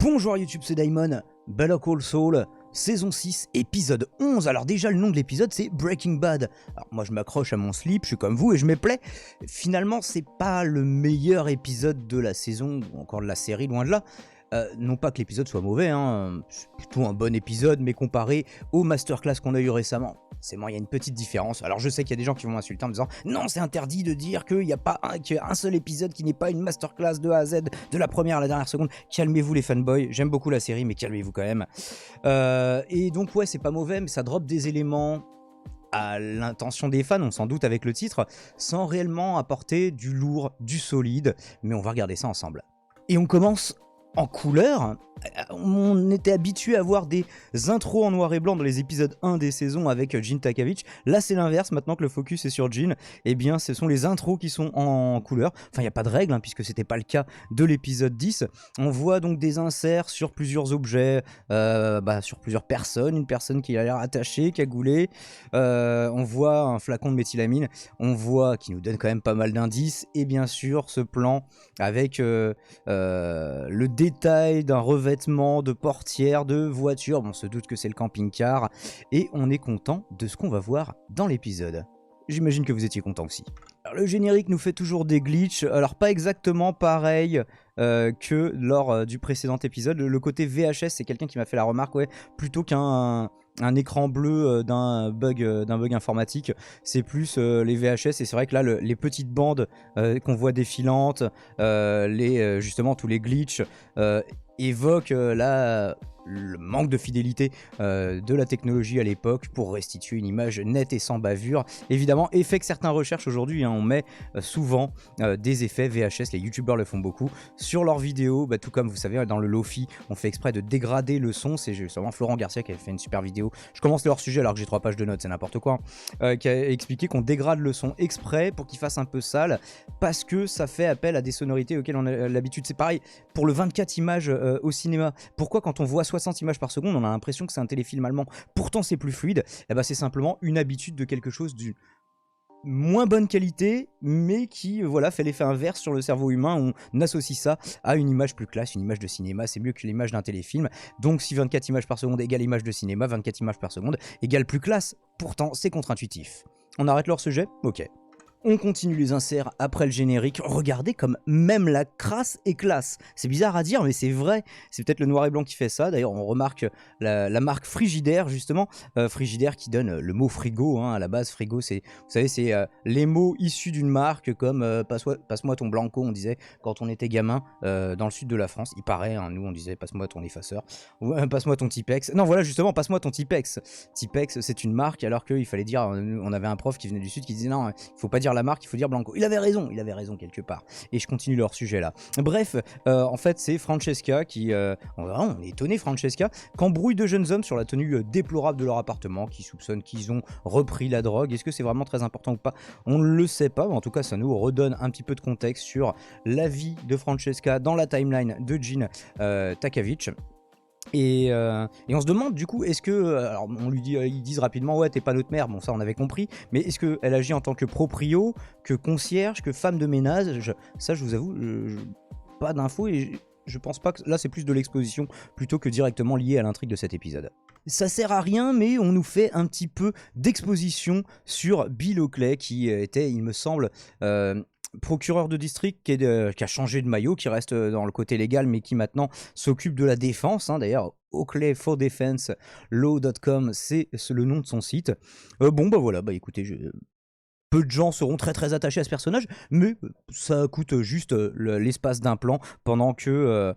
Bonjour YouTube, c'est Daimon, Better Call Saul, saison 6, épisode 11. Alors déjà le nom de l'épisode c'est Breaking Bad. Alors moi je m'accroche à mon slip, je suis comme vous et je me plais. Finalement c'est pas le meilleur épisode de la saison ou encore de la série, loin de là. Non pas que l'épisode soit mauvais, hein, c'est plutôt un bon épisode, mais comparé au masterclass qu'on a eu récemment, c'est moi, il y a une petite différence. Alors je sais qu'il y a des gens qui vont m'insulter en me disant non, c'est interdit de dire qu'il y a pas un seul épisode qui n'est pas une masterclass de A à Z, de la première à la dernière seconde. Calmez-vous les fanboys, j'aime beaucoup la série, mais calmez-vous quand même. Et donc ouais, c'est pas mauvais, mais ça drop des éléments à l'intention des fans, on s'en doute avec le titre, sans réellement apporter du lourd, du solide, mais on va regarder ça ensemble. Et on commence en couleur. On était habitué à voir des intros en noir et blanc dans les épisodes 1 des saisons avec Gene Takovich. Là c'est l'inverse, maintenant que le focus est sur Gene, eh bien ce sont les intros qui sont en couleur. Enfin il n'y a pas de règle, hein, puisque c'était pas le cas de l'épisode 10. On voit donc des inserts sur plusieurs objets, sur plusieurs personnes, une personne qui a l'air attachée, cagoulée. On voit un flacon de méthylamine, on voit, qui nous donne quand même pas mal d'indices, et bien sûr ce plan avec le détail d'un revêtement de portière, de voiture, bon, on se doute que c'est le camping-car, et on est content de ce qu'on va voir dans l'épisode. J'imagine que vous étiez content aussi. Alors, le générique nous fait toujours des glitches, alors pas exactement pareil que lors du précédent épisode. Le côté VHS, c'est quelqu'un qui m'a fait la remarque, ouais, plutôt qu'un écran bleu d'un bug informatique, c'est plus les VHS, et c'est vrai que là les petites bandes qu'on voit défilantes, justement tous les glitches évoquent le manque de fidélité de la technologie à l'époque pour restituer une image nette et sans bavure. Évidemment, effet que certains recherchent aujourd'hui, hein, on met souvent des effets VHS, les youtubeurs le font beaucoup sur leurs vidéos, tout comme vous savez dans le Lofi, on fait exprès de dégrader le son. C'est justement Florent Garcia qui avait fait une super vidéo, je commence le hors-sujet alors que j'ai 3 pages de notes, c'est n'importe quoi, qui a expliqué qu'on dégrade le son exprès pour qu'il fasse un peu sale, parce que ça fait appel à des sonorités auxquelles on a l'habitude. C'est pareil pour le 24 images au cinéma. Pourquoi quand on voit 60 images par seconde, on a l'impression que c'est un téléfilm allemand, pourtant c'est plus fluide? C'est simplement une habitude de quelque chose d'une moins bonne qualité, mais qui fait l'effet inverse sur le cerveau humain. On associe ça à une image plus classe, une image de cinéma, c'est mieux que l'image d'un téléfilm. Donc si 24 images par seconde égale image de cinéma, 24 images par seconde égale plus classe. Pourtant c'est contre-intuitif. On arrête leur sujet? Ok. On continue les inserts après le générique. Regardez comme même la crasse est classe. C'est bizarre à dire, mais c'est vrai. C'est peut-être le noir et blanc qui fait ça. D'ailleurs, on remarque la marque Frigidaire, justement. Frigidaire qui donne le mot frigo. Hein. À la base, frigo, c'est, vous savez, c'est les mots issus d'une marque comme passe-moi ton Blanco, on disait quand on était gamin dans le sud de la France. Il paraît, hein, nous on disait passe-moi ton effaceur. Ou passe-moi ton Tipex. Non, voilà, justement, passe-moi ton Tipex. Tipex, c'est une marque, alors qu'il fallait dire, on avait un prof qui venait du sud qui disait non, il faut pas dire la marque, il faut dire Blanco. Il avait raison quelque part. Et je continue leur sujet là. Bref, en fait c'est Francesca qui, on est étonné, Francesca, qu'embrouille de jeunes hommes sur la tenue déplorable de leur appartement, qui soupçonnent qu'ils ont repris la drogue. Est-ce que c'est vraiment très important ou pas? On ne le sait pas, mais en tout cas ça nous redonne un petit peu de contexte sur la vie de Francesca dans la timeline de Gene Takovich. Et on se demande du coup, est-ce que, alors on lui dit, ils disent rapidement ouais t'es pas notre mère, bon ça on avait compris, mais est-ce qu'elle agit en tant que proprio, que concierge, que femme de ménage? Ça je vous avoue, pas d'infos, et je pense pas que là c'est plus de l'exposition plutôt que directement lié à l'intrigue de cet épisode. Ça sert à rien, mais on nous fait un petit peu d'exposition sur Bill Oakley, qui était, il me semble, procureur de district, qui a changé de maillot, qui reste dans le côté légal, mais qui maintenant s'occupe de la défense. Hein. D'ailleurs, Oakley for Defense Law.com, c'est le nom de son site. Voilà, écoutez, peu de gens seront très très attachés à ce personnage, mais ça coûte juste l'espace d'un plan pendant que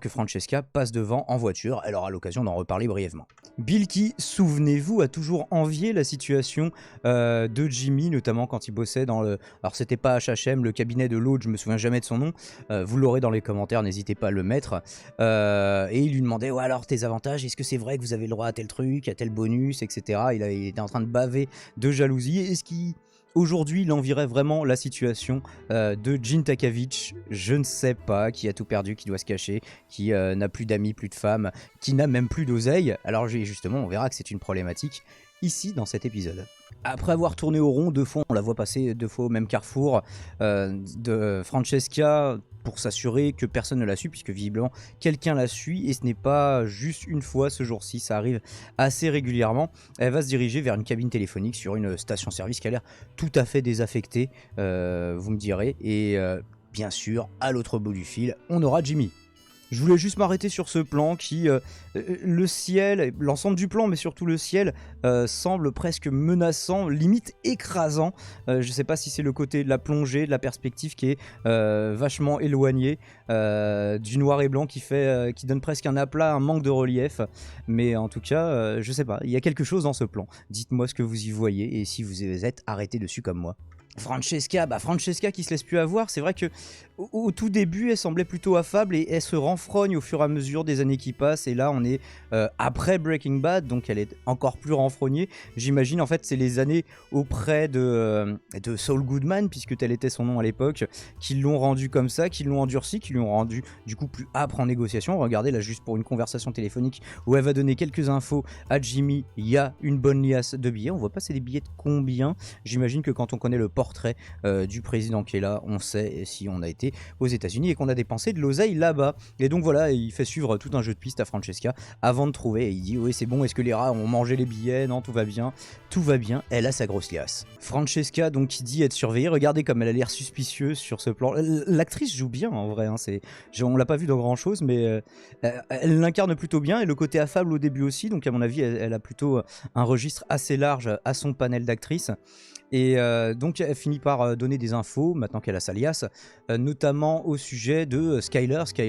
Francesca passe devant en voiture. Elle aura l'occasion d'en reparler brièvement. Bill qui, souvenez-vous, a toujours envié la situation de Jimmy, notamment quand il bossait dans le... Alors c'était pas HHM, le cabinet de l'autre, je me souviens jamais de son nom, vous l'aurez dans les commentaires, n'hésitez pas à le mettre. Et il lui demandait, ouais alors tes avantages, est-ce que c'est vrai que vous avez le droit à tel truc, à tel bonus, etc. Il était en train de baver de jalousie. Est-ce qu'il... Aujourd'hui, il envierait vraiment la situation de Gene Takovich, je ne sais pas, qui a tout perdu, qui doit se cacher, qui n'a plus d'amis, plus de femmes, qui n'a même plus d'oseille. Alors justement, on verra que c'est une problématique. ici dans cet épisode. Après avoir tourné au rond 2 fois, on la voit passer 2 fois au même carrefour de Francesca pour s'assurer que personne ne la suit, puisque visiblement quelqu'un la suit, et ce n'est pas juste une fois ce jour-ci, ça arrive assez régulièrement. Elle va se diriger vers une cabine téléphonique sur une station-service qui a l'air tout à fait désaffectée, vous me direz, et bien sûr, à l'autre bout du fil, on aura Jimmy. Je voulais juste m'arrêter sur ce plan qui, le ciel, l'ensemble du plan, mais surtout le ciel, semble presque menaçant, limite écrasant. Je sais pas si c'est le côté de la plongée, de la perspective qui est vachement éloignée, du noir et blanc qui donne presque un aplat, un manque de relief. Mais en tout cas, je sais pas, il y a quelque chose dans ce plan. Dites-moi ce que vous y voyez et si vous êtes arrêté dessus comme moi. Francesca qui se laisse plus avoir, c'est vrai que au tout début elle semblait plutôt affable et elle se renfrogne au fur et à mesure des années qui passent, et là on est après Breaking Bad, donc elle est encore plus renfrognée. J'imagine en fait c'est les années auprès de Saul Goodman, puisque tel était son nom à l'époque, qui l'ont rendu comme ça, qui l'ont endurci, qui lui ont rendu du coup plus âpre en négociation. Regardez là, juste pour une conversation téléphonique où elle va donner quelques infos à Jimmy, il y a une bonne liasse de billets, on voit pas c'est des billets de combien. J'imagine que quand on connaît le portrait du président qui est là, on sait si on a été aux États-Unis et qu'on a dépensé de l'oseille là-bas. Et donc voilà, il fait suivre tout un jeu de pistes à Francesca avant de trouver. Et il dit oui, c'est bon, est-ce que les rats ont mangé les billets? Non, tout va bien. Tout va bien, elle a sa grosse liasse. Francesca, donc, qui dit être surveillée, regardez comme elle a l'air suspicieuse sur ce plan. L'actrice joue bien en vrai, hein, on l'a pas vu dans grand chose, mais elle l'incarne plutôt bien, et le côté affable au début aussi, donc à mon avis, elle a plutôt un registre assez large à son panel d'actrices. Et donc elle finit par donner des infos, maintenant qu'elle a sa liasse, notamment au sujet de Skyler qui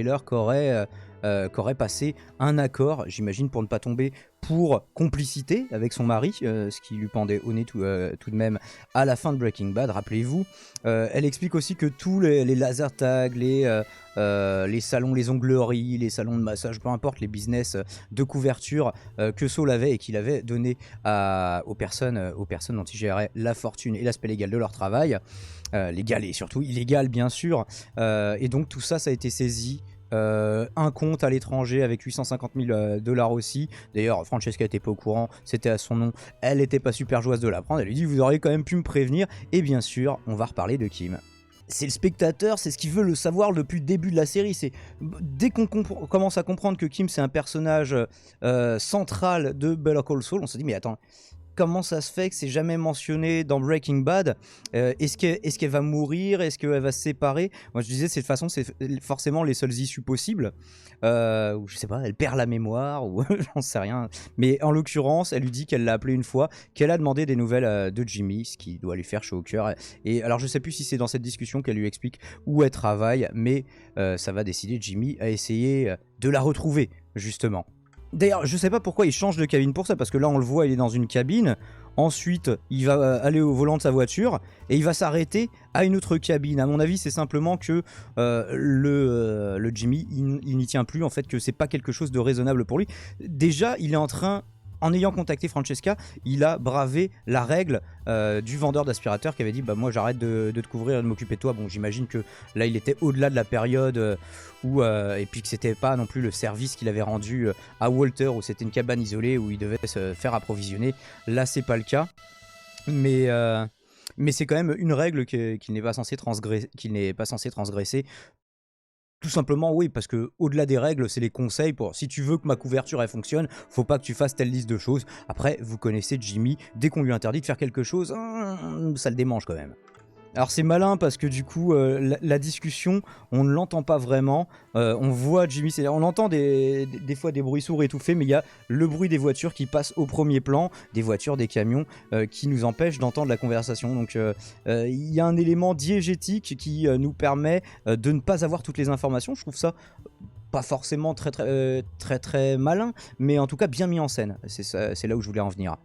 aurait passé un accord, j'imagine pour ne pas tomber pour complicité avec son mari, ce qui lui pendait au nez tout de même à la fin de Breaking Bad, rappelez-vous. Elle explique aussi que tous les laser tags, les salons, les ongleries, les salons de massage, peu importe, les business de couverture que Saul avait et qu'il avait donné aux personnes dont il gérait la fortune et l'aspect légal de leur travail, légal et surtout illégal bien sûr, et donc tout ça a été saisi. Un compte à l'étranger avec 850 000 $ aussi. D'ailleurs, Francesca n'était pas au courant, c'était à son nom. Elle n'était pas super joyeuse de l'apprendre. Elle lui dit: vous auriez quand même pu me prévenir. Et bien sûr, on va reparler de Kim. C'est le spectateur, c'est ce qu'il veut le savoir depuis le début de la série. C'est dès qu'on commence à comprendre que Kim c'est un personnage central de Better Call Saul, on se dit mais attends, comment ça se fait que c'est jamais mentionné dans Breaking Bad? Est-ce qu'elle va mourir? Est-ce qu'elle va se séparer? Moi je disais, de toute façon c'est forcément les seules issues possibles, ou je sais pas, elle perd la mémoire ou j'en sais rien, mais en l'occurrence elle lui dit qu'elle l'a appelé une fois, qu'elle a demandé des nouvelles de Jimmy, ce qui doit lui faire chaud au cœur. Et alors je sais plus si c'est dans cette discussion qu'elle lui explique où elle travaille, mais ça va décider Jimmy à essayer de la retrouver justement. D'ailleurs, je sais pas pourquoi il change de cabine pour ça, parce que là on le voit, il est dans une cabine, ensuite il va aller au volant de sa voiture, et il va s'arrêter à une autre cabine. À mon avis, c'est simplement que le Jimmy, il n'y tient plus, en fait, que c'est pas quelque chose de raisonnable pour lui. Déjà, il est en train... En ayant contacté Francesca, il a bravé la règle du vendeur d'aspirateur qui avait dit bah moi j'arrête de te couvrir et de m'occuper de toi. Bon, j'imagine que là il était au-delà de la période où et puis que c'était pas non plus le service qu'il avait rendu à Walter, où c'était une cabane isolée où il devait se faire approvisionner. Là c'est pas le cas, mais c'est quand même une règle qu'il n'est pas censé transgresser. Tout simplement, oui, parce que au-delà des règles, c'est les conseils pour si tu veux que ma couverture elle fonctionne, faut pas que tu fasses telle liste de choses. Après, vous connaissez Jimmy, dès qu'on lui interdit de faire quelque chose, ça le démange quand même. Alors c'est malin parce que du coup la discussion on ne l'entend pas vraiment, on voit Jimmy, on entend des fois des bruits sourds étouffés, mais il y a le bruit des voitures qui passent au premier plan, des voitures, des camions qui nous empêchent d'entendre la conversation. Donc il y a un élément diégétique qui nous permet de ne pas avoir toutes les informations. Je trouve ça pas forcément très malin, mais en tout cas bien mis en scène. C'est là où je voulais en venir.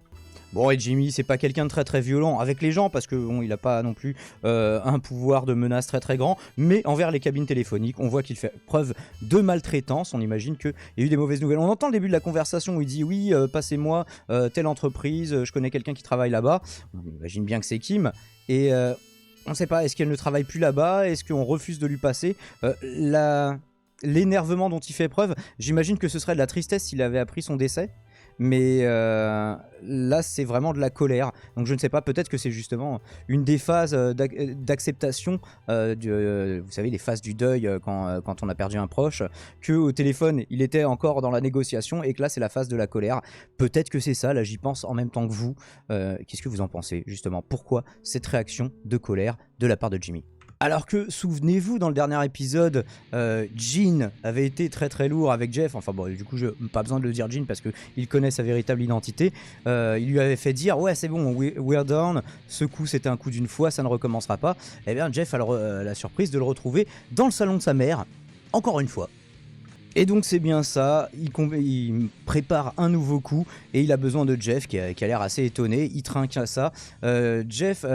Bon, et Jimmy, c'est pas quelqu'un de très violent avec les gens, parce que bon, il a pas non plus un pouvoir de menace très grand, mais envers les cabines téléphoniques, on voit qu'il fait preuve de maltraitance. On imagine qu'il y a eu des mauvaises nouvelles. On entend le début de la conversation où il dit oui, passez-moi telle entreprise, je connais quelqu'un qui travaille là-bas. On imagine bien que c'est Kim, et on sait pas, est-ce qu'elle ne travaille plus là-bas? Est-ce qu'on refuse de lui passer l'énervement dont il fait preuve? J'imagine que ce serait de la tristesse s'il avait appris son décès. mais là c'est vraiment de la colère. Donc je ne sais pas, peut-être que c'est justement une des phases d'acceptation, vous savez, les phases du deuil quand on a perdu un proche, que au téléphone il était encore dans la négociation et que là c'est la phase de la colère. Peut-être que c'est ça, là j'y pense en même temps que vous. Qu'est-ce que vous en pensez justement? Pourquoi cette réaction de colère de la part de Jimmy? Alors que, souvenez-vous, dans le dernier épisode, Gene avait été très très lourd avec Jeff. Enfin bon, du coup, pas besoin de le dire Gene parce qu'il connaît sa véritable identité. Il lui avait fait dire, ouais c'est bon, we're down, ce coup c'était un coup d'une fois, ça ne recommencera pas. Et bien Jeff a la surprise de le retrouver dans le salon de sa mère, encore une fois. Et donc c'est bien ça, il prépare un nouveau coup et il a besoin de Jeff qui a l'air assez étonné, il trinque à ça. Jeff,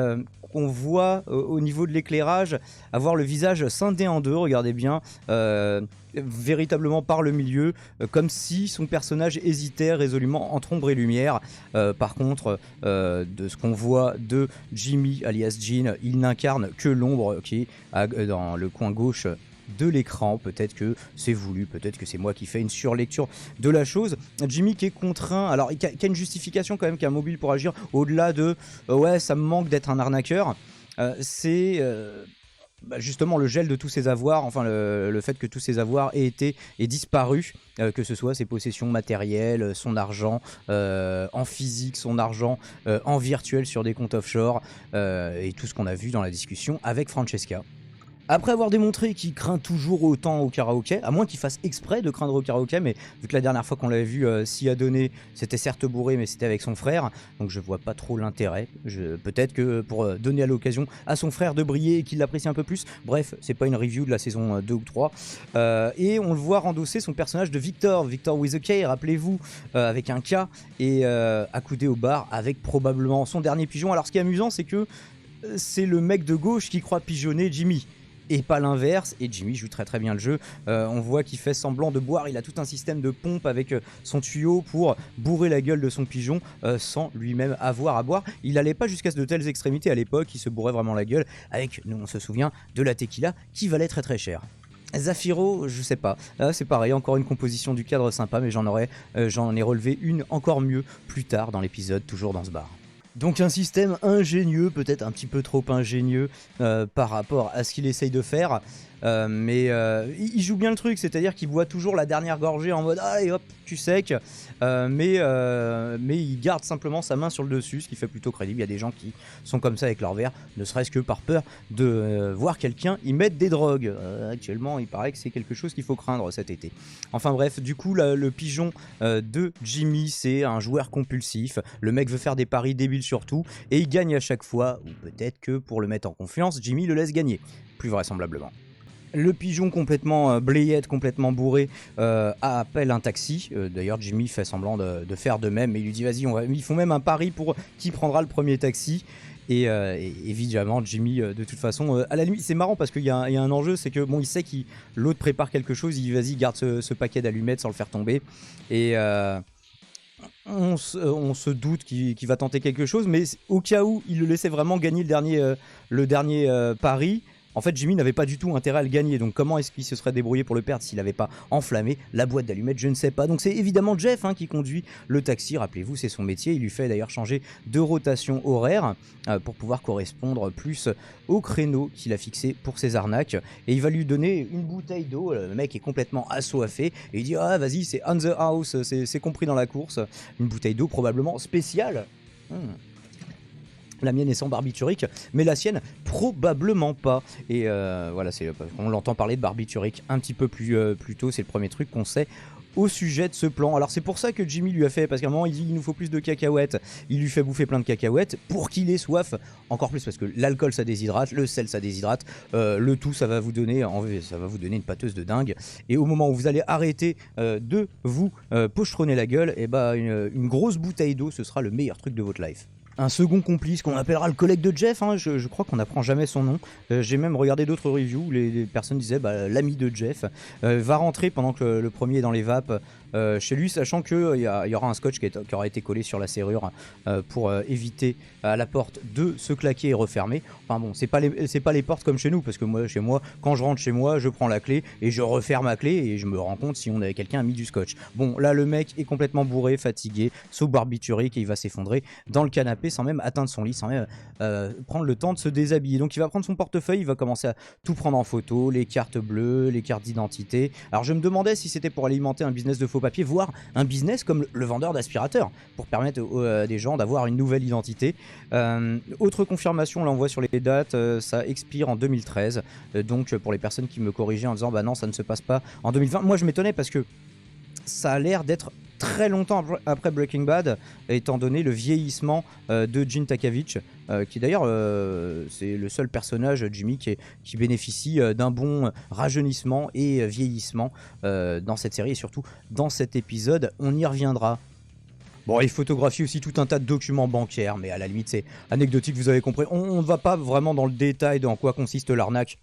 qu'on voit au niveau de l'éclairage, avoir le visage scindé en deux, regardez bien, véritablement par le milieu, comme si son personnage hésitait résolument entre ombre et lumière. Par contre, de ce qu'on voit de Jimmy alias Gene, il n'incarne que l'ombre qui est dans le coin gauche de l'écran. Peut-être que c'est voulu, peut-être que c'est moi qui fais une surlecture de la chose. Jimmy qui est contraint, alors qui a une justification quand même, qui a un mobile pour agir au-delà de ouais ça me manque d'être un arnaqueur, c'est justement le gel de tous ses avoirs, enfin le fait que tous ses avoirs aient disparu, que ce soit ses possessions matérielles, son argent en physique, son argent en virtuel sur des comptes offshore, et tout ce qu'on a vu dans la discussion avec Francesca. Après avoir démontré qu'il craint toujours autant au karaoké, à moins qu'il fasse exprès de craindre au karaoké, mais vu que la dernière fois qu'on l'avait vu s'y a donné, c'était certes bourré, mais c'était avec son frère, donc je vois pas trop l'intérêt. Peut-être que pour donner à l'occasion à son frère de briller et qu'il l'apprécie un peu plus, bref, c'est pas une review de la saison 2 ou 3. Et on le voit rendosser son personnage de Victor with a K, rappelez-vous, avec un K, et accoudé au bar avec probablement son dernier pigeon. Alors ce qui est amusant, c'est que c'est le mec de gauche qui croit pigeonner Jimmy, et pas l'inverse, et Jimmy joue très très bien le jeu. On voit qu'il fait semblant de boire, il a tout un système de pompe avec son tuyau pour bourrer la gueule de son pigeon sans lui-même avoir à boire. Il n'allait pas jusqu'à de telles extrémités à l'époque, il se bourrait vraiment la gueule avec, nous on se souvient, de la tequila qui valait très très cher. Zafiro, je sais pas, là c'est pareil, encore une composition du cadre sympa, mais j'en ai relevé une encore mieux plus tard dans l'épisode, toujours dans ce bar. Donc un système ingénieux, peut-être un petit peu trop ingénieux par rapport à ce qu'il essaye de faire, mais il joue bien le truc, c'est-à-dire qu'il boit toujours la dernière gorgée en mode allez hop, tu sec, mais il garde simplement sa main sur le dessus, ce qui fait plutôt crédible. Il y a des gens qui sont comme ça avec leur verre, ne serait-ce que par peur de voir quelqu'un y mettre des drogues. Actuellement, il paraît que c'est quelque chose qu'il faut craindre cet été. Enfin bref, du coup, le pigeon de Jimmy, c'est un joueur compulsif. Le mec veut faire des paris débiles sur tout, et il gagne à chaque fois, ou peut-être que pour le mettre en confiance, Jimmy le laisse gagner, plus vraisemblablement. Le pigeon complètement blayette, complètement bourré, appelle un taxi. D'ailleurs, Jimmy fait semblant de faire de même, mais il lui dit vas-y, ils font même un pari pour qui prendra le premier taxi. Et évidemment, Jimmy, de toute façon, à la limite, c'est marrant parce qu'il y a un enjeu, c'est que bon, il sait que l'autre prépare quelque chose, il dit vas-y, garde ce paquet d'allumettes sans le faire tomber. Et on se doute qu'il va tenter quelque chose, mais au cas où il le laissait vraiment gagner le dernier pari, en fait Jimmy n'avait pas du tout intérêt à le gagner, donc comment est-ce qu'il se serait débrouillé pour le perdre s'il n'avait pas enflammé la boîte d'allumettes, je ne sais pas. Donc c'est évidemment Jeff qui conduit le taxi, rappelez-vous c'est son métier, il lui fait d'ailleurs changer de rotation horaire pour pouvoir correspondre plus au créneau qu'il a fixé pour ses arnaques, et il va lui donner une bouteille d'eau. Le mec est complètement assoiffé et il dit ah vas-y c'est on the house, c'est compris dans la course, une bouteille d'eau probablement spéciale. La mienne est sans barbiturique, mais la sienne probablement pas. Et voilà, on l'entend parler de barbiturique un petit peu plus tôt, c'est le premier truc qu'on sait au sujet de ce plan. Alors c'est pour ça que Jimmy lui a fait, parce qu'à un moment il dit il nous faut plus de cacahuètes, il lui fait bouffer plein de cacahuètes pour qu'il ait soif encore plus, parce que l'alcool ça déshydrate, le sel ça déshydrate, le tout ça va vous donner une pâteuse de dingue, et au moment où vous allez arrêter de vous pochetronner la gueule, et bah une grosse bouteille d'eau ce sera le meilleur truc de votre life. un second complice qu'on appellera le collègue de Jeff, hein, je crois qu'on n'apprend jamais son nom. J'ai même regardé d'autres reviews où les personnes disaient l'ami de Jeff va rentrer pendant que le premier est dans les vapes chez lui, sachant qu'il y aura un scotch qui aura été collé sur la serrure pour éviter à la porte de se claquer et refermer. Enfin bon, c'est pas les portes comme chez nous, parce que moi, chez moi, quand je rentre chez moi, je prends la clé et je referme ma clé et je me rends compte si quelqu'un a mis du scotch. Bon, là, le mec est complètement bourré, fatigué, sous barbiturique et il va s'effondrer dans le canapé sans même atteindre son lit, sans même prendre le temps de se déshabiller. Donc il va prendre son portefeuille, il va commencer à tout prendre en photo, les cartes bleues, les cartes d'identité. Alors je me demandais si c'était pour alimenter un business de faux papiers, voire un business comme le vendeur d'aspirateurs, pour permettre à des gens d'avoir une nouvelle identité. Autre confirmation, là on voit sur les dates, ça expire en 2013. Donc pour les personnes qui me corrigeaient en disant bah non, ça ne se passe pas en 2020, moi je m'étonnais parce que ça a l'air d'être très longtemps après Breaking Bad, étant donné le vieillissement de Gene Takavich, qui d'ailleurs c'est le seul personnage, Jimmy, qui bénéficie d'un bon rajeunissement et vieillissement dans cette série et surtout dans cet épisode. On y reviendra. Bon, il photographie aussi tout un tas de documents bancaires, mais à la limite c'est anecdotique, vous avez compris. On ne va pas vraiment dans le détail de en quoi consiste l'arnaque.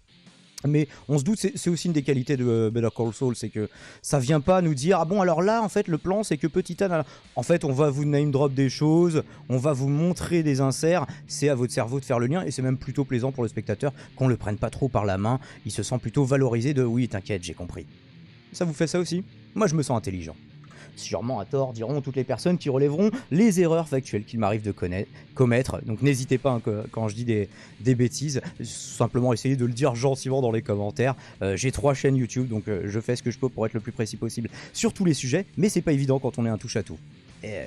Mais on se doute, c'est aussi une des qualités de Better Call Saul, c'est que ça vient pas nous dire ah bon alors là en fait le plan c'est que petit Anne, en fait on va vous name drop des choses, on va vous montrer des inserts, c'est à votre cerveau de faire le lien et c'est même plutôt plaisant pour le spectateur qu'on le prenne pas trop par la main, il se sent plutôt valorisé de oui t'inquiète j'ai compris. Ça vous fait ça aussi? Moi je me sens intelligent. Sûrement à tort, diront toutes les personnes qui relèveront les erreurs factuelles qu'il m'arrive de commettre. Donc n'hésitez pas quand je dis des bêtises, simplement essayez de le dire gentiment dans les commentaires. J'ai 3 chaînes YouTube, donc je fais ce que je peux pour être le plus précis possible sur tous les sujets, mais c'est pas évident quand on est un touche-à-tout.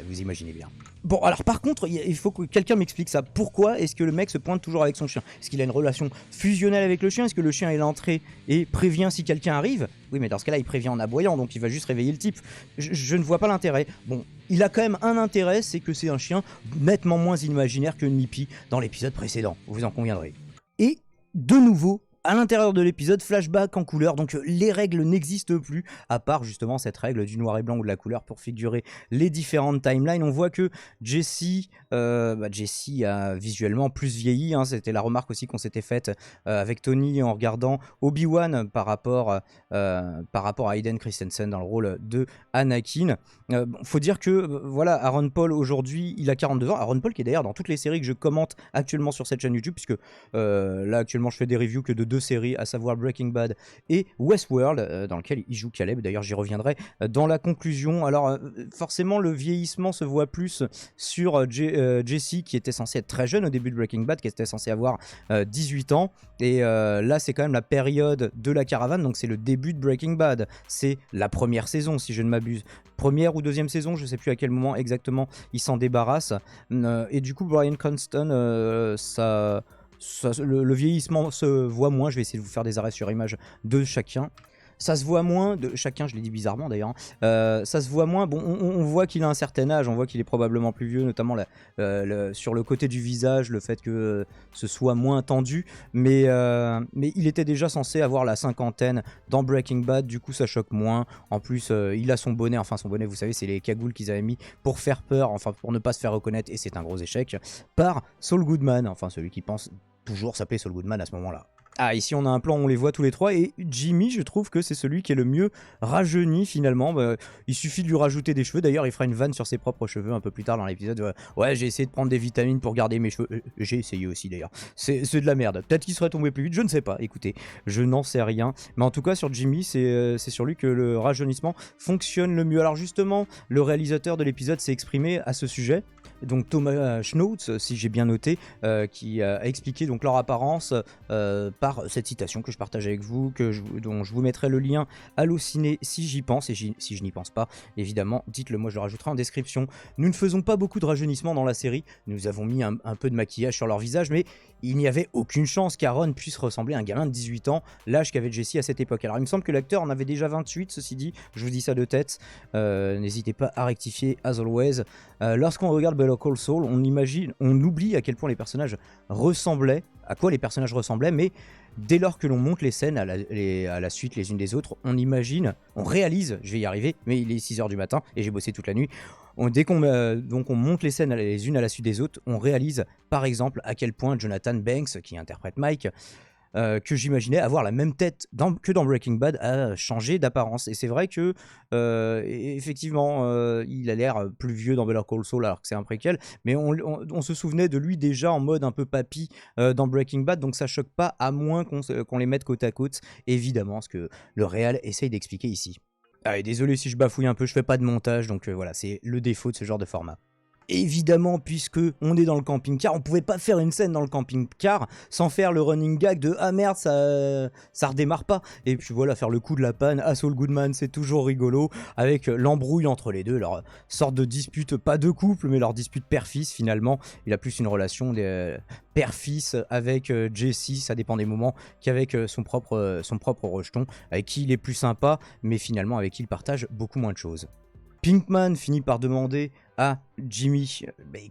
Vous imaginez bien. Bon, alors par contre, il faut que quelqu'un m'explique ça. Pourquoi est-ce que le mec se pointe toujours avec son chien? Est-ce qu'il a une relation fusionnelle avec le chien? Est-ce que le chien est l'entrée et prévient si quelqu'un arrive? Oui, mais dans ce cas-là, il prévient en aboyant, donc il va juste réveiller le type. Je ne vois pas l'intérêt. Bon, il a quand même un intérêt, c'est que c'est un chien nettement moins imaginaire que Nippy dans l'épisode précédent, vous en conviendrez. Et de nouveau, à l'intérieur de l'épisode, flashback en couleur, donc les règles n'existent plus, à part justement cette règle du noir et blanc ou de la couleur pour figurer les différentes timelines. On voit que Jesse a visuellement plus vieilli, hein. C'était la remarque aussi qu'on s'était faite avec Tony en regardant Obi-Wan par rapport à Hayden Christensen dans le rôle de Anakin. Faut dire que voilà, Aaron Paul aujourd'hui, il a 42 ans. Aaron Paul qui est d'ailleurs dans toutes les séries que je commente actuellement sur cette chaîne YouTube, puisque là actuellement je fais des reviews que de 2 séries, à savoir Breaking Bad et Westworld, dans lequel il joue Caleb. D'ailleurs, j'y reviendrai dans la conclusion. Alors, forcément, le vieillissement se voit plus sur Jesse, qui était censé être très jeune au début de Breaking Bad, qui était censé avoir 18 ans. Et là, c'est quand même la période de la caravane, donc c'est le début de Breaking Bad. C'est la première saison, si je ne m'abuse. Première ou deuxième saison, je ne sais plus à quel moment exactement il s'en débarrasse. Et du coup, Bryan Cranston, le vieillissement se voit moins. Je vais essayer de vous faire des arrêts sur image de chacun. Ça se voit moins de chacun, je l'ai dit bizarrement d'ailleurs. Ça se voit moins. Bon, on voit qu'il a un certain âge, on voit qu'il est probablement plus vieux, notamment sur le côté du visage, le fait que ce soit moins tendu. Mais il était déjà censé avoir la cinquantaine dans Breaking Bad, du coup ça choque moins. En plus, il a son bonnet, vous savez, c'est les cagoules qu'ils avaient mis pour faire peur, enfin pour ne pas se faire reconnaître, et c'est un gros échec, par Saul Goodman, enfin celui qui pense toujours s'appeler Saul Goodman à ce moment-là. Ah, ici on a un plan où on les voit tous les trois, et Jimmy, je trouve que c'est celui qui est le mieux rajeuni finalement. Il suffit de lui rajouter des cheveux. D'ailleurs, il fera une vanne sur ses propres cheveux un peu plus tard dans l'épisode. Ouais, j'ai essayé de prendre des vitamines pour garder mes cheveux. J'ai essayé aussi d'ailleurs. C'est de la merde. Peut-être qu'il serait tombé plus vite, je ne sais pas. Écoutez, je n'en sais rien. Mais en tout cas, sur Jimmy, c'est sur lui que le rajeunissement fonctionne le mieux. Alors justement, le réalisateur de l'épisode s'est exprimé à ce sujet. Donc Thomas Schnauz, si j'ai bien noté, qui a expliqué donc leur apparence par cette citation que je partage avec vous, dont je vous mettrai le lien Allociné si j'y pense, et si je n'y pense pas, évidemment, dites-le moi, je le rajouterai en description. Nous ne faisons pas beaucoup de rajeunissement dans la série, nous avons mis un peu de maquillage sur leur visage, mais il n'y avait aucune chance qu'Aaron puisse ressembler à un gamin de 18 ans, l'âge qu'avait Jesse à cette époque. Alors il me semble que l'acteur en avait déjà 28, ceci dit, je vous dis ça de tête, n'hésitez pas à rectifier as always. Lorsqu'on regarde Better Call Saul, on oublie à quel point les personnages ressemblaient, à quoi les personnages ressemblaient, mais dès lors que l'on monte les scènes à la suite les unes des autres, on réalise, je vais y arriver, mais il est 6h du matin et j'ai bossé toute la nuit. Dès qu'on monte les scènes les unes à la suite des autres, on réalise par exemple à quel point Jonathan Banks, qui interprète Mike, que j'imaginais avoir la même tête que dans Breaking Bad, a changé d'apparence. Et c'est vrai que effectivement il a l'air plus vieux dans Better Call Saul alors que c'est un préquel, mais on se souvenait de lui déjà en mode un peu papy dans Breaking Bad, donc ça choque pas, à moins qu'on les mette côte à côte, évidemment, ce que le réal essaye d'expliquer ici. Allez, désolé si je bafouille un peu, je fais pas de montage, donc voilà, c'est le défaut de ce genre de format. Évidemment, puisque on est dans le camping-car, on pouvait pas faire une scène dans le camping-car sans faire le running gag de ah merde, ça redémarre pas. Et puis voilà, faire le coup de la panne à Saul Goodman, c'est toujours rigolo, avec l'embrouille entre les deux, leur sorte de dispute, pas de couple, mais leur dispute père-fils finalement. Il a plus une relation père-fils avec Jesse, ça dépend des moments, qu'avec son propre rejeton, avec qui il est plus sympa, mais finalement avec qui il partage beaucoup moins de choses. Pinkman finit par demander à Jimmy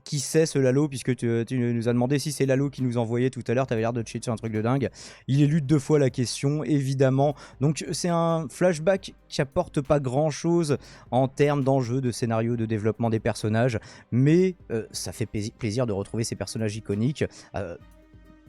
qui c'est ce Lalo, puisque tu nous as demandé si c'est Lalo qui nous envoyait tout à l'heure, t'avais l'air de te chier sur un truc de dingue. Il élude 2 fois la question, évidemment. Donc c'est un flashback qui apporte pas grand chose en termes d'enjeux, de scénario, de développement des personnages, mais ça fait plaisir de retrouver ces personnages iconiques.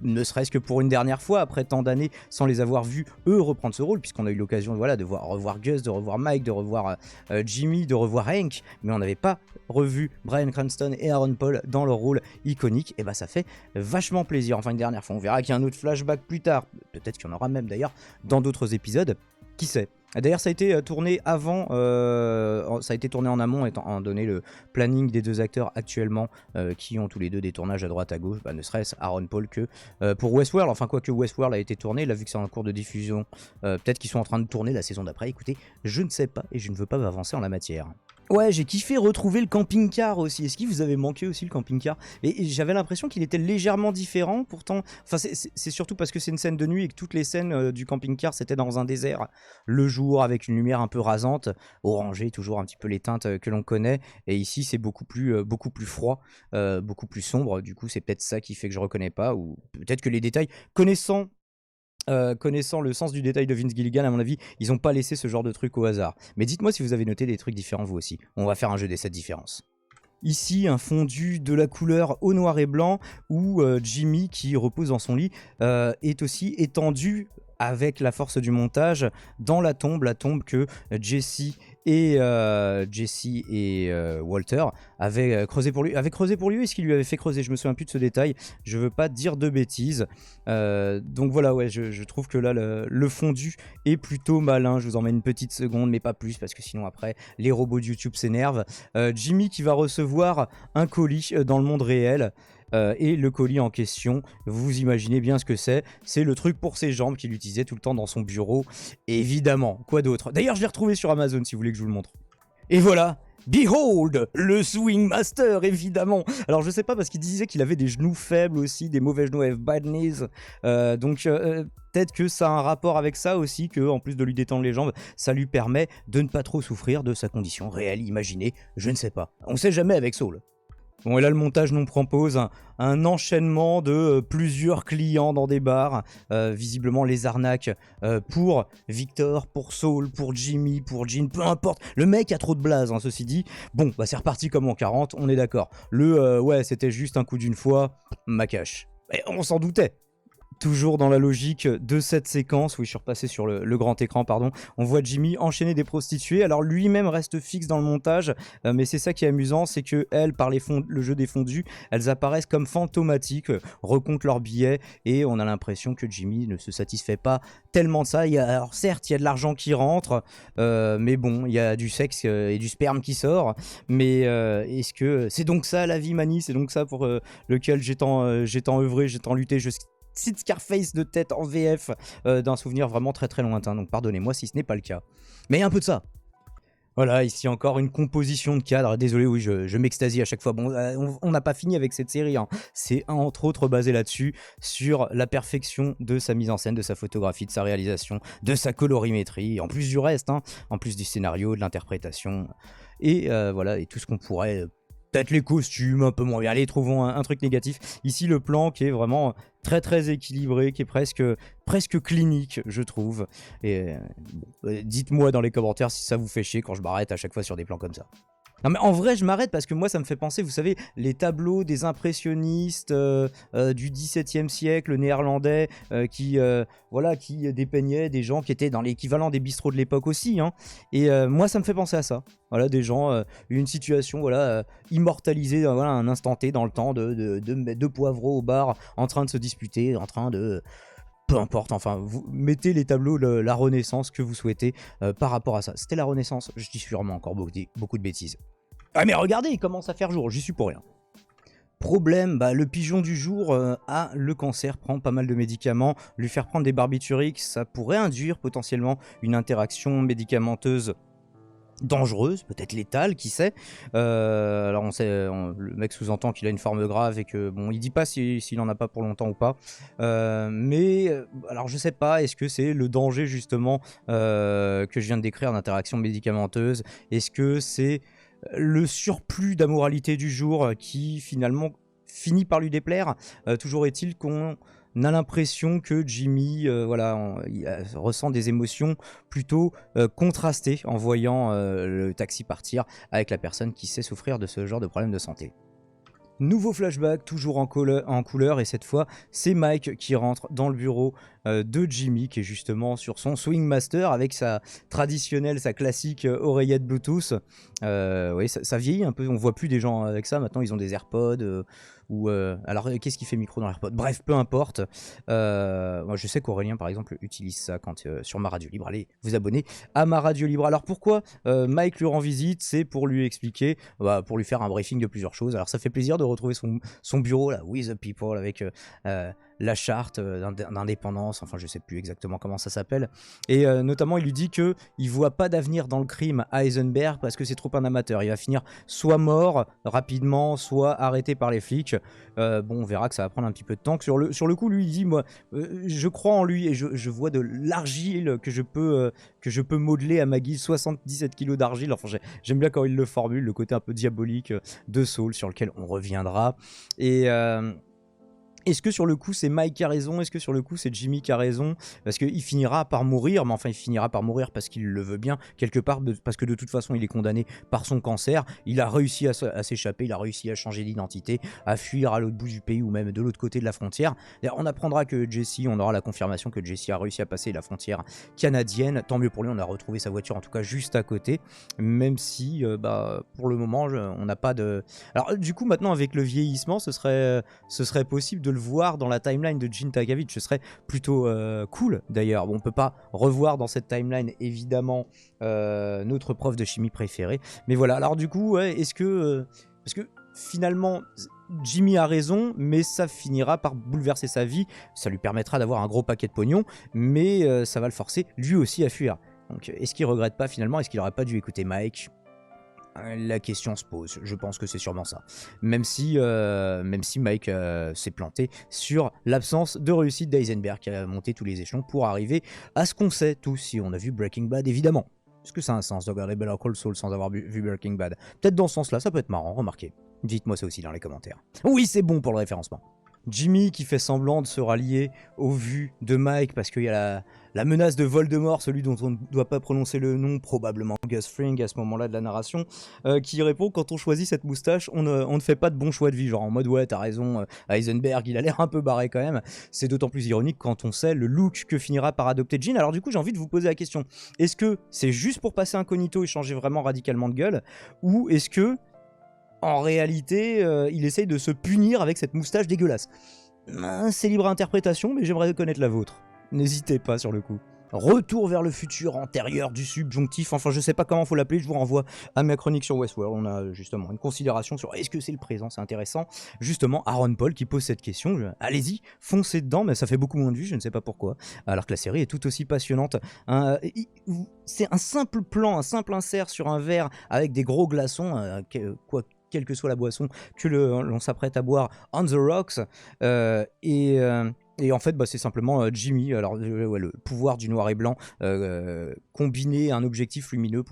Ne serait-ce que pour une dernière fois, après tant d'années, sans les avoir vus, eux, reprendre ce rôle, puisqu'on a eu l'occasion de revoir Gus, de revoir Mike, de revoir Jimmy, de revoir Hank, mais on n'avait pas revu Bryan Cranston et Aaron Paul dans leur rôle iconique, et bah ça fait vachement plaisir. Enfin, une dernière fois, on verra qu'il y a un autre flashback plus tard, peut-être qu'il y en aura même d'ailleurs dans d'autres épisodes, qui sait. D'ailleurs, ça a été tourné avant, ça a été tourné en amont, étant donné le planning des 2 acteurs actuellement, qui ont tous les deux des tournages à droite à gauche, ne serait-ce Aaron Paul que pour Westworld. Enfin, quoi que Westworld a été tourné, là, vu que c'est en cours de diffusion, peut-être qu'ils sont en train de tourner la saison d'après. Écoutez, je ne sais pas et je ne veux pas m'avancer en la matière. Ouais, j'ai kiffé retrouver le camping-car aussi. Est-ce qu'il vous avait manqué aussi le camping-car ? Et j'avais l'impression qu'il était légèrement différent, pourtant. Enfin, c'est surtout parce que c'est une scène de nuit et que toutes les scènes du camping-car c'était dans un désert le jour avec une lumière un peu rasante, orangée, toujours un petit peu les teintes que l'on connaît. Et ici, c'est beaucoup plus froid, beaucoup plus sombre. Du coup, c'est peut-être ça qui fait que je reconnais pas, ou peut-être que les détails, connaissant le sens du détail de Vince Gilligan, à mon avis, ils ont pas laissé ce genre de truc au hasard. Mais dites-moi si vous avez noté des trucs différents vous aussi. On va faire un jeu des 7 différences. Ici, un fondu de la couleur au noir et blanc, où Jimmy, qui repose dans son lit, est aussi étendu avec la force du montage dans la tombe que Jesse et Walter avaient creusé pour lui. Est-ce qu'il lui avait fait creuser ? Je me souviens plus de ce détail, je veux pas dire de bêtises. Donc voilà, ouais, je trouve que là le fondu est plutôt malin. Je vous en mets une petite seconde, mais pas plus, parce que sinon après les robots de YouTube s'énervent. Jimmy qui va recevoir un colis dans le monde réel. Et le colis en question, vous imaginez bien ce que c'est le truc pour ses jambes qu'il utilisait tout le temps dans son bureau, évidemment, quoi d'autre. D'ailleurs je l'ai retrouvé sur Amazon si vous voulez que je vous le montre. Et voilà, behold, le Swing Master, évidemment. Alors je sais pas, parce qu'il disait qu'il avait des genoux faibles aussi, des mauvais genoux, have bad knees, donc peut-être que ça a un rapport avec ça aussi, que en plus de lui détendre les jambes, ça lui permet de ne pas trop souffrir de sa condition réelle, imaginée, je ne sais pas. On sait jamais avec Saul. Bon, et là, le montage nous propose un enchaînement de plusieurs clients dans des bars, visiblement les arnaques pour Victor, pour Saul, pour Jimmy, pour Gene, peu importe. Le mec a trop de blase, hein, ceci dit. Bon, bah c'est reparti comme en 40, on est d'accord. Ouais, c'était juste un coup d'une fois, ma cache. Et on s'en doutait. Toujours dans la logique de cette séquence, oui, je suis repassé sur le grand écran, pardon, on voit Jimmy enchaîner des prostituées. Alors lui-même reste fixe dans le montage, mais c'est ça qui est amusant, c'est que elles, par le jeu des fondus, elles apparaissent comme fantomatiques, recomptent leurs billets, et on a l'impression que Jimmy ne se satisfait pas tellement de ça. Alors certes, il y a de l'argent qui rentre, mais bon, il y a du sexe et du sperme qui sort, mais est-ce que c'est donc ça la vie, Mani ? C'est donc ça pour lequel j'ai tant œuvré, j'ai tant lutté, cite Scarface de tête en VF d'un souvenir vraiment très très lointain, donc pardonnez-moi si ce n'est pas le cas. Mais il y a un peu de ça. Voilà, ici encore une composition de cadre. Désolé, oui, je m'extasie à chaque fois. Bon, on n'a pas fini avec cette série, hein. C'est entre autres basé là-dessus, sur la perfection de sa mise en scène, de sa photographie, de sa réalisation, de sa colorimétrie, en plus du reste, hein, en plus du scénario, de l'interprétation, et voilà, et tout ce qu'on pourrait Peut-être les costumes un peu moins bien. Allez, trouvons un truc négatif. Ici, le plan qui est vraiment très très équilibré, qui est presque clinique, je trouve. Et dites-moi dans les commentaires si ça vous fait chier quand je m'arrête à chaque fois sur des plans comme ça. Non mais en vrai je m'arrête parce que moi ça me fait penser, vous savez, les tableaux des impressionnistes du XVIIe siècle néerlandais voilà, qui dépeignaient des gens qui étaient dans l'équivalent des bistrots de l'époque aussi, hein. Et moi ça me fait penser à ça. Voilà, des gens, une situation voilà, immortalisée voilà, un instant T dans le temps de deux poivreaux au bar en train de se disputer, en train de... Peu importe, enfin, vous mettez les tableaux, la Renaissance que vous souhaitez par rapport à ça. C'était la Renaissance, je dis sûrement encore beaucoup de bêtises. Ah mais regardez, il commence à faire jour, j'y suis pour rien. Problème, bah, le pigeon du jour a le cancer, prend pas mal de médicaments. Lui faire prendre des barbituriques, ça pourrait induire potentiellement une interaction médicamenteuse dangereuse, peut-être létale, qui sait. Alors on sait, le mec sous-entend qu'il a une forme grave et que bon, il dit pas s'il en a pas pour longtemps ou pas. Mais alors je sais pas, est-ce que c'est le danger justement que je viens de décrire d'interaction médicamenteuse? Est-ce que c'est le surplus d'amoralité du jour qui finalement finit par lui déplaire? Toujours est-il qu'on a l'impression que Jimmy voilà, ressent des émotions plutôt contrastées en voyant le taxi partir avec la personne qui sait souffrir de ce genre de problème de santé. Nouveau flashback, toujours en couleur, et cette fois c'est Mike qui rentre dans le bureau de Jimmy, qui est justement sur son Swing Master avec sa traditionnelle, sa classique oreillette Bluetooth. Oui, ça vieillit un peu, on voit plus des gens avec ça, maintenant ils ont des AirPods alors qu'est-ce qui fait micro dans l'AirPod? Bref, peu importe. Moi je sais qu'Aurélien par exemple utilise ça quand sur ma radio libre. Allez vous abonner à ma radio libre. Alors pourquoi Mike lui rend visite? C'est pour lui expliquer, pour lui faire un briefing de plusieurs choses. Alors ça fait plaisir de retrouver son bureau là, with the people, avec la charte d'indépendance, enfin je sais plus exactement comment ça s'appelle, et notamment il lui dit que il voit pas d'avenir dans le crime à Heisenberg parce que c'est trop un amateur, il va finir soit mort rapidement, soit arrêté par les flics. Bon, on verra que ça va prendre un petit peu de temps. Sur le coup, lui il dit, moi je crois en lui et je vois de l'argile que je peux modeler à ma guise, 77 kilos d'argile. Enfin j'aime bien quand il le formule, le côté un peu diabolique de Saul sur lequel on reviendra. Et est-ce que sur le coup c'est Mike qui a raison? Est-ce que sur le coup c'est Jimmy qui a raison? Parce qu'il finira par mourir, mais enfin il finira par mourir parce qu'il le veut bien, quelque part, parce que de toute façon il est condamné par son cancer. Il a réussi à s'échapper, il a réussi à changer d'identité, à fuir à l'autre bout du pays ou même de l'autre côté de la frontière. D'ailleurs, on apprendra que Jesse, on aura la confirmation que Jesse a réussi à passer la frontière canadienne. Tant mieux pour lui, on a retrouvé sa voiture en tout cas juste à côté, même si pour le moment on n'a pas de... Alors du coup maintenant avec le vieillissement ce serait possible de le voir dans la timeline de Jin Takavich, ce serait plutôt cool d'ailleurs. Bon, on peut pas revoir dans cette timeline évidemment notre prof de chimie préféré, mais voilà. Alors du coup, ouais, est-ce que parce que finalement Jimmy a raison, mais ça finira par bouleverser sa vie, ça lui permettra d'avoir un gros paquet de pognon, mais ça va le forcer lui aussi à fuir. Donc est-ce qu'il regrette pas finalement? Est-ce qu'il aurait pas dû écouter Mike? La question se pose, je pense que c'est sûrement ça. Même si Mike s'est planté sur l'absence de réussite d'Eisenberg, qui a monté tous les échelons pour arriver à ce qu'on sait tous, si on a vu Breaking Bad évidemment. Est-ce que ça a un sens de regarder Better Call Saul sans avoir vu Breaking Bad? Peut-être dans ce sens-là, ça peut être marrant, remarquez. Dites-moi ça aussi dans les commentaires. Oui, c'est bon pour le référencement. Jimmy qui fait semblant de se rallier aux vues de Mike parce qu'il y a la menace de Voldemort, celui dont on ne doit pas prononcer le nom, probablement Gus Fring à ce moment-là de la narration, qui répond: quand on choisit cette moustache, on ne fait pas de bons choix de vie, genre en mode ouais t'as raison, Heisenberg il a l'air un peu barré quand même. C'est d'autant plus ironique quand on sait le look que finira par adopter Jin. Alors du coup j'ai envie de vous poser la question, est-ce que c'est juste pour passer incognito et changer vraiment radicalement de gueule, ou est-ce que en réalité, il essaye de se punir avec cette moustache dégueulasse? C'est libre à interprétation, mais j'aimerais connaître la vôtre. N'hésitez pas sur le coup. Retour vers le futur antérieur du subjonctif, enfin je sais pas comment faut l'appeler, je vous renvoie à ma chronique sur Westworld. On a justement une considération sur est-ce que c'est le présent, c'est intéressant. Justement, Aaron Paul qui pose cette question, allez-y, foncez dedans, mais ça fait beaucoup moins de vues, je ne sais pas pourquoi, alors que la série est tout aussi passionnante. C'est un simple plan, un simple insert sur un verre avec des gros glaçons, quelle que soit la boisson que l'on s'apprête à boire on the rocks, et Et en fait, bah, c'est simplement Jimmy, alors ouais, le pouvoir du noir et blanc, combiné à un objectif lumineux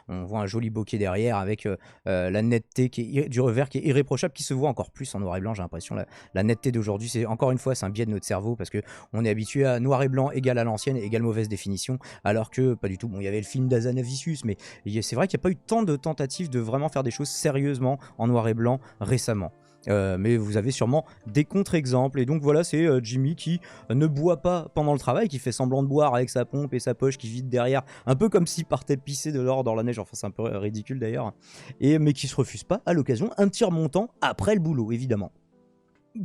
on voit un joli bokeh derrière avec la netteté du revers qui est irréprochable, qui se voit encore plus en noir et blanc, j'ai l'impression. La netteté d'aujourd'hui, c'est encore une fois, c'est un biais de notre cerveau, parce qu'on est habitué à noir et blanc égal à l'ancienne, égal mauvaise définition, alors que pas du tout. Bon, il y avait le film d'Azanavicius, mais c'est vrai qu'il n'y a pas eu tant de tentatives de vraiment faire des choses sérieusement en noir et blanc récemment. Mais vous avez sûrement des contre-exemples, et donc voilà, c'est Jimmy qui ne boit pas pendant le travail, qui fait semblant de boire avec sa pompe et sa poche qui vide derrière, un peu comme s'il partait pisser de l'or dans la neige, enfin c'est un peu ridicule d'ailleurs, mais qui se refuse pas à l'occasion un petit remontant après le boulot évidemment.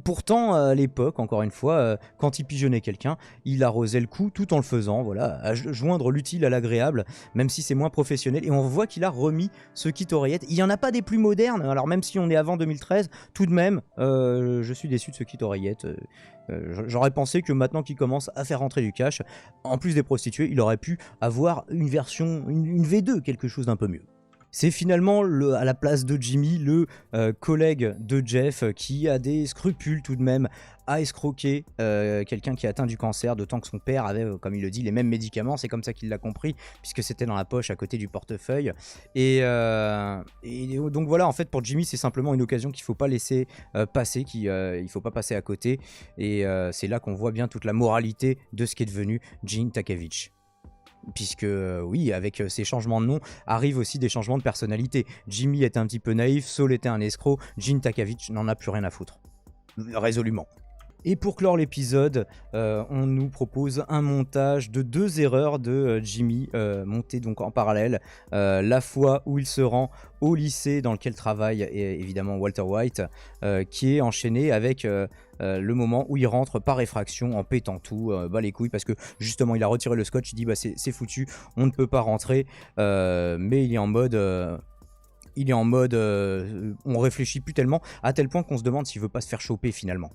Pourtant, à l'époque, encore une fois, quand il pigeonnait quelqu'un, il arrosait le coup tout en le faisant, voilà, à joindre l'utile à l'agréable, même si c'est moins professionnel. Et on voit qu'il a remis ce kit oreillette. Il n'y en a pas des plus modernes, alors même si on est avant 2013, tout de même, je suis déçu de ce kit oreillette. J'aurais pensé que maintenant qu'il commence à faire rentrer du cash, en plus des prostituées, il aurait pu avoir une version, une V2, quelque chose d'un peu mieux. C'est finalement à la place de Jimmy, le collègue de Jeff, qui a des scrupules tout de même à escroquer quelqu'un qui a atteint du cancer, d'autant que son père avait, comme il le dit, les mêmes médicaments. C'est comme ça qu'il l'a compris, puisque c'était dans la poche à côté du portefeuille. Et donc voilà, en fait, pour Jimmy, c'est simplement une occasion qu'il ne faut pas laisser passer, il ne faut pas passer à côté. Et c'est là qu'on voit bien toute la moralité de ce qu'est devenu Gene Takevich. Puisque oui, avec ces changements de nom arrivent aussi des changements de personnalité. Jimmy était un petit peu naïf, Saul était un escroc, Gene Takevich n'en a plus rien à foutre. Résolument. Et pour clore l'épisode, on nous propose un montage de 2 erreurs de Jimmy, montées donc en parallèle. La fois où il se rend au lycée dans lequel travaille évidemment Walter White, qui est enchaîné avec le moment où il rentre par effraction en pétant tout, bas les couilles, parce que justement il a retiré le scotch, il dit bah c'est foutu, on ne peut pas rentrer, mais il est en mode... on réfléchit plus tellement, à tel point qu'on se demande s'il veut pas se faire choper finalement.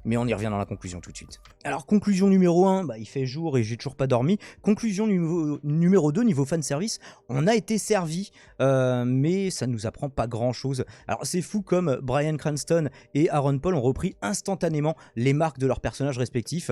Mais on y revient dans la conclusion tout de suite. Alors, conclusion numéro 1, bah, il fait jour et j'ai toujours pas dormi. Conclusion numéro 2, niveau fanservice, on a été servi, mais ça nous apprend pas grand chose. Alors, c'est fou comme Bryan Cranston et Aaron Paul ont repris instantanément les marques de leurs personnages respectifs,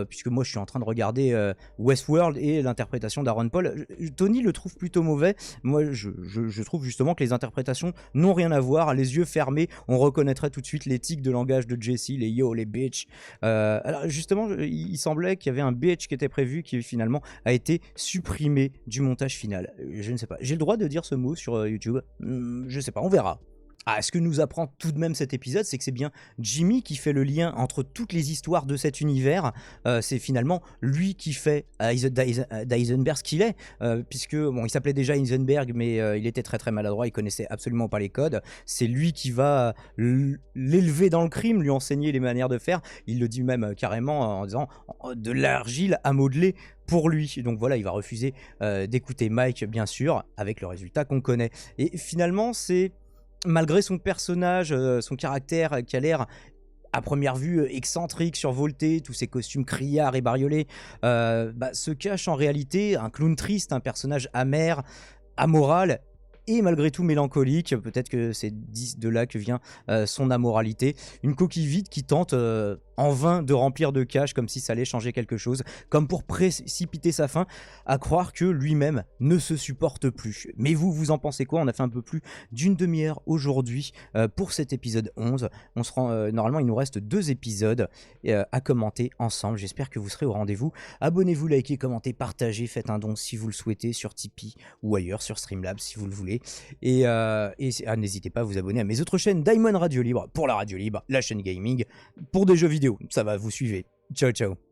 puisque moi je suis en train de regarder Westworld et l'interprétation d'Aaron Paul. Tony le trouve plutôt mauvais. Moi, je trouve justement que les interprétations n'ont rien à voir. Les yeux fermés, on reconnaîtrait tout de suite l'éthique de langage de Jesse, les yo, les bitch. Alors justement, il semblait qu'il y avait un bitch qui était prévu, qui finalement a été supprimé du montage final. Je ne sais pas. J'ai le droit de dire ce mot sur YouTube? Je sais pas, on verra. Ah, ce que nous apprend tout de même cet épisode, c'est que c'est bien Jimmy qui fait le lien entre toutes les histoires de cet univers. C'est finalement lui qui fait d'Eisenberg ce qu'il est, puisque bon, il s'appelait déjà Heisenberg, mais il était très très maladroit, il connaissait absolument pas les codes. C'est lui qui va l'élever dans le crime, lui enseigner les manières de faire. Il le dit même carrément en disant de l'argile à modeler pour lui. Donc voilà, il va refuser d'écouter Mike, bien sûr, avec le résultat qu'on connaît. Et finalement, c'est... Malgré son personnage, son caractère qui a l'air à première vue excentrique, survolté, tous ses costumes criards et bariolés, se cache en réalité un clown triste, un personnage amer, amoral et malgré tout mélancolique. Peut-être que c'est de là que vient son amoralité. Une coquille vide qui tente en vain de remplir de cash comme si ça allait changer quelque chose, comme pour précipiter sa fin, à croire que lui-même ne se supporte plus. Mais vous en pensez quoi? On a fait un peu plus d'une demi-heure aujourd'hui pour cet épisode 11. On se rend, normalement, il nous reste 2 épisodes à commenter ensemble. J'espère que vous serez au rendez-vous. Abonnez-vous, likez, commentez, partagez, faites un don si vous le souhaitez sur Tipeee ou ailleurs, sur Streamlabs si vous le voulez. Et n'hésitez pas à vous abonner à mes autres chaînes, Daimon Radio Libre pour la radio libre, la chaîne gaming pour des jeux vidéo. Ça va, vous suivez. Ciao, ciao.